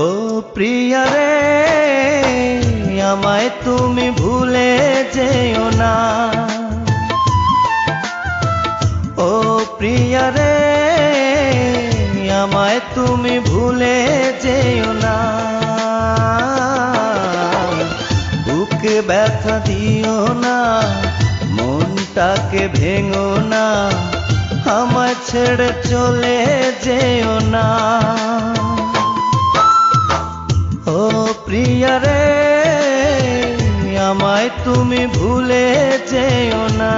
ও প্রিয়া রে, আমায় তুমি ভুলে যেও না। ও প্রিয়া রে, আমায় তুমি ভুলে যেও না। বুকে ব্যথা দিও না, মনটাকে ভেঙো না, আমায় ছেড়ে চলে যেও না। ও প্রিয়া রে, আমায় তুমি ভুলে যেও না।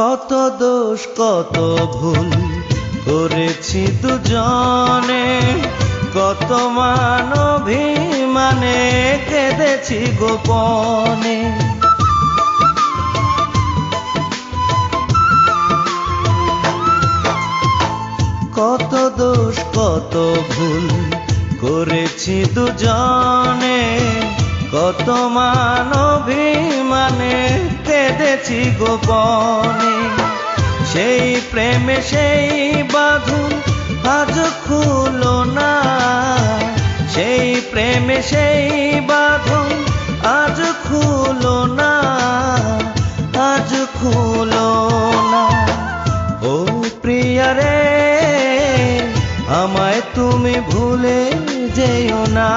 কত দোষ কত ভুল করেছি দুজনে, কত মান অভিমানে কেঁদেছি গোপনে। কত দোষ কত ভুল করেছি দুজনে, কত মান অভিমানে কেঁদেছি গোপনে। সেই প্রেমে সেই বাঁধন আজ খুলো না, সেই প্রেমে সেই বাঁধন আজ খুলো না, আজ খুলো না। ও প্রিয়া রে, আমায় তুমি ভুলে যেও না।